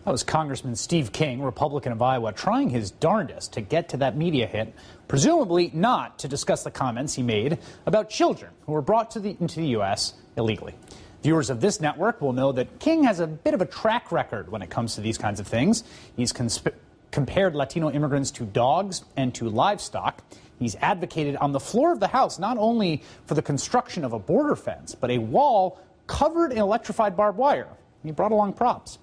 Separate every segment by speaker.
Speaker 1: That was Congressman Steve King, Republican of Iowa, trying his darndest to get to that media hit, presumably not to discuss the comments he made about children who were brought into the U.S. illegally. Viewers of this network will know that King has a bit of a track record when it comes to these kinds of things. He's compared Latino immigrants to dogs and to livestock. He's advocated on the floor of the House not only for the construction of a border fence, but a wall covered in electrified barbed wire. He brought along props.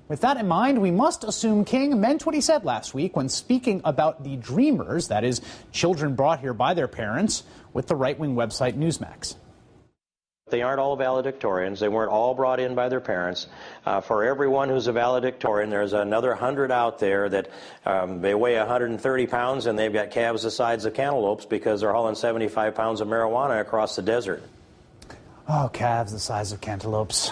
Speaker 1: With that in mind, we must assume King meant what he said last week when speaking about the Dreamers, that is, children brought here by their parents, with the right-wing website Newsmax.
Speaker 2: They aren't all valedictorians. They weren't all brought in by their parents. For everyone who's a valedictorian, there's another 100 out there that they weigh 130 pounds and they've got calves the size of cantaloupes because they're hauling 75 pounds of marijuana across the desert.
Speaker 1: Oh, calves the size of cantaloupes.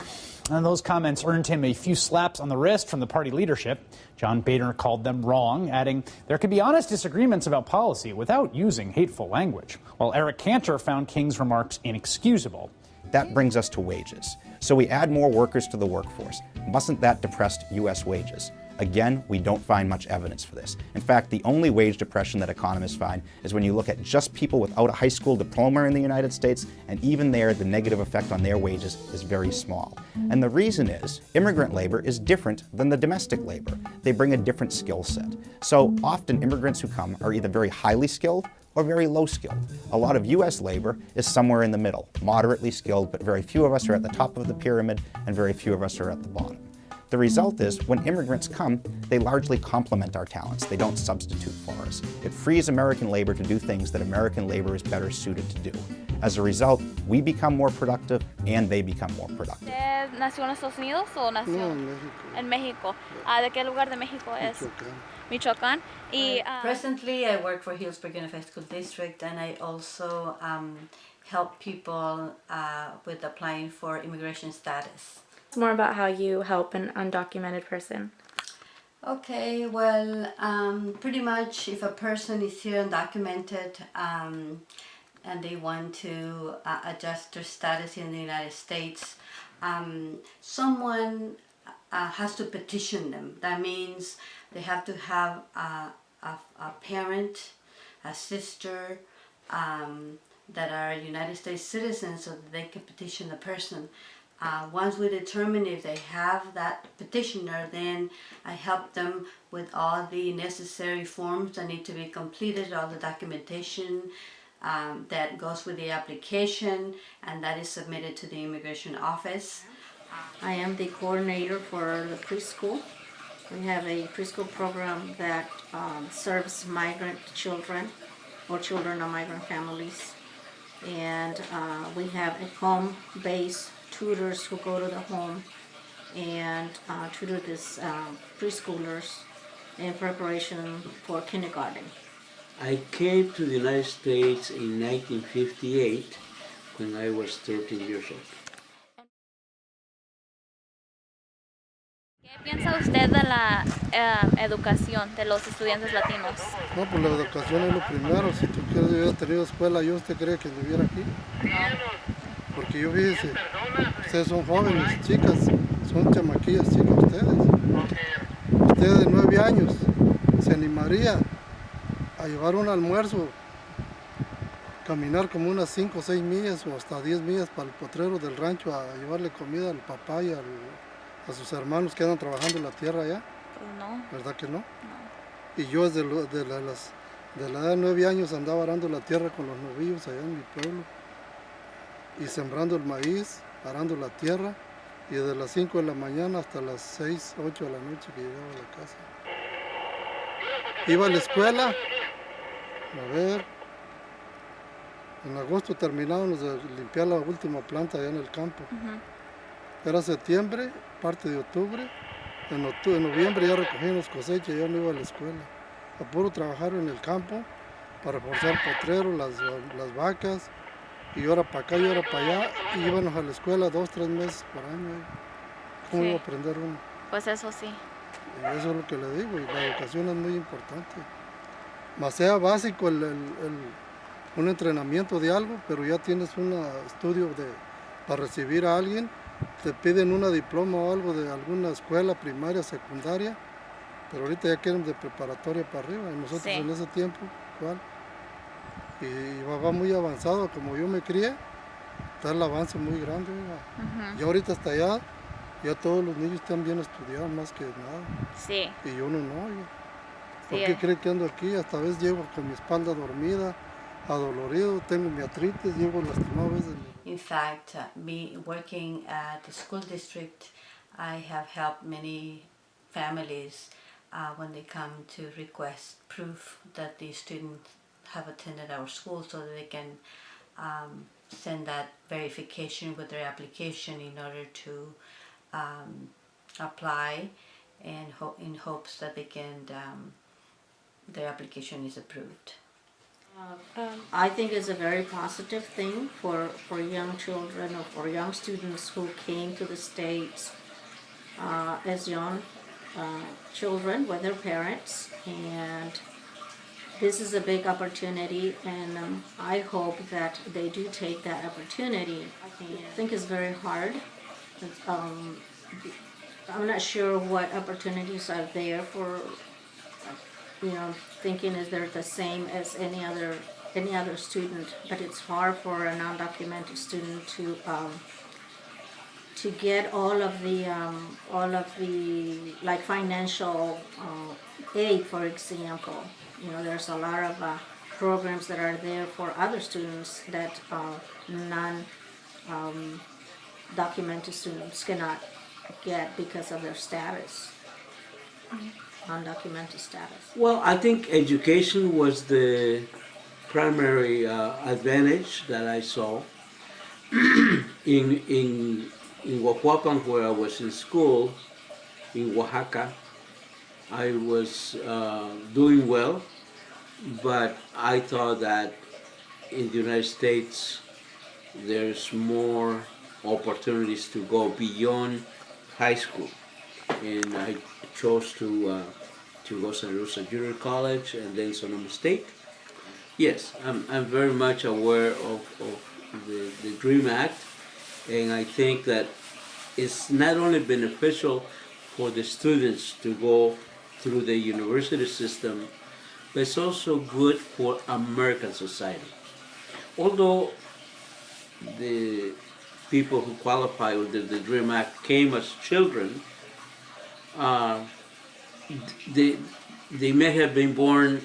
Speaker 1: And those comments earned him a few slaps on the wrist from the party leadership. John Boehner called them wrong, adding there could be honest disagreements about policy without using hateful language, while Eric Cantor found King's remarks inexcusable.
Speaker 3: That brings us to wages. So we add more workers to the workforce. Mustn't that depress U.S. wages? Again, we don't find much evidence for this. In fact, the only wage depression that economists find is when you look at just people without a high school diploma in the United States, and even there, the negative effect on their wages is very small. And the reason is, immigrant labor is different than the domestic labor. They bring a different skill set. So often immigrants who come are either very highly skilled or very low skilled. A lot of U.S. labor is somewhere in the middle, moderately skilled, but very few of us are at the top of the pyramid and very few of us are at the bottom. The result is, when immigrants come, they largely complement our talents. They don't substitute for us. It frees American labor to do things that American labor is better suited to do. As a result, we become more productive and they become more productive.
Speaker 4: ¿Usted nació en Estados Unidos o nació en México? ¿De qué lugar de México es? Michoacán.
Speaker 5: Presently, I work for Hillsburg Unified School District, and I also help people with applying for immigration status.
Speaker 4: More about how you help an undocumented person.
Speaker 5: Okay, well, pretty much if a person is here undocumented and they want to adjust their status in the United States, someone has to petition them. That means they have to have a parent, a sister that are United States citizens so that they can petition the person. Once we determine if they have that petitioner, then I help them with all the necessary forms that need to be completed, all the documentation that goes with the application, and that is submitted to the immigration office.
Speaker 6: I am the coordinator for the preschool. We have a preschool program that serves migrant children or children of migrant families. And we have a home-based tutors who go to the home and tutor these preschoolers in preparation for kindergarten.
Speaker 7: I came to the United States in 1958 when I was 13 years old.
Speaker 4: ¿Qué piensa usted de la educación de los estudiantes latinos?
Speaker 8: No, pues la educación es lo primero. Si tú quieres hubiera tenido escuela, ¿yo usted cree que viviera aquí? Porque yo fíjese, ustedes son jóvenes, chicas, son chamaquillas chicas ustedes. Ustedes de 9 años, ¿se animaría a llevar un almuerzo, caminar como unas 5 o 6 millas o hasta 10 millas para el potrero del rancho a llevarle comida al papá y a sus hermanos que andan trabajando en la tierra allá?
Speaker 4: Pues no.
Speaker 8: ¿Verdad que no?
Speaker 4: No.
Speaker 8: Y yo desde la edad de 9 años andaba arando la tierra con los novillos allá en mi pueblo y sembrando el maíz, arando la tierra, y desde las 5 de la mañana hasta las 6, 8 de la noche que llegaba a la casa. Iba a la escuela, a ver, en agosto terminábamos de limpiar la última planta allá en el campo. Era septiembre, parte de octubre, en noviembre ya recogíamos cosecha y ya no iba a la escuela. A puro trabajar en el campo para reforzar el potrero, las vacas, y ahora para acá y ahora para allá, y íbamos a la escuela 2 o 3 meses por año. ¿Cómo iba a aprender uno?
Speaker 4: Pues eso sí.
Speaker 8: Y eso es lo que le digo, y la educación es muy importante. Más sea básico un entrenamiento de algo, pero ya tienes un estudio para recibir a alguien, te piden una diploma o algo de alguna escuela primaria, secundaria, pero ahorita ya quieren de preparatoria para arriba, y nosotros
Speaker 4: Sí.
Speaker 8: en ese tiempo, igual. Y va muy avanzado, como yo me crié, está el avance muy grande, oiga. Y ahorita hasta allá, ya todos los niños están bien estudiados, más que nada.
Speaker 4: Sí.
Speaker 8: Y yo no, oiga. ¿Por
Speaker 4: Sí,
Speaker 8: qué cree que ando aquí? Hasta a veces llego con mi espalda dormida, adolorido, tengo mi artritis, llego lastimado a veces.
Speaker 5: In fact, me working at the school district, I have helped many families when they come to request proof that the students have attended our school, so that they can send that verification with their application in order to apply, and in hopes that they can their application is approved.
Speaker 6: I think it's a very positive thing for young children or for young students who came to the States as young children with their parents, and this is a big opportunity, and I hope that they do take that opportunity. I think it's very hard. I'm not sure what opportunities are there for, thinking is they're the same as any other student, but it's hard for a non-documented student to get all of the like financial aid, for example. There's a lot of programs that are there for other students that non-documented students cannot get because of their status. Undocumented status.
Speaker 7: Well, I think education was the primary advantage that I saw. in Huajuapan, where I was in school, in Oaxaca, I was doing well, but I thought that in the United States there's more opportunities to go beyond high school, and I chose to go Santa Rosa Junior College and then Sonoma State. Yes, I'm very much aware of the DREAM Act, and I think that it's not only beneficial for the students to go through the university system, but it's also good for American society. Although the people who qualify under the DREAM Act came as children, they may have been born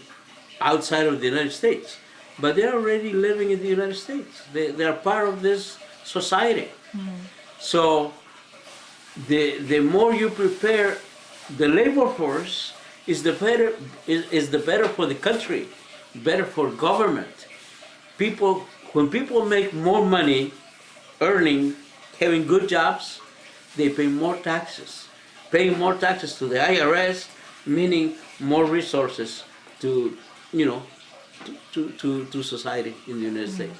Speaker 7: outside of the United States, but they're already living in the United States. They are part of this society. So the more you prepare the labor force, is the better for the country, better for government. When people make more money, earning, having good jobs, they pay more taxes. Paying more taxes to the IRS, meaning more resources to society in the United States.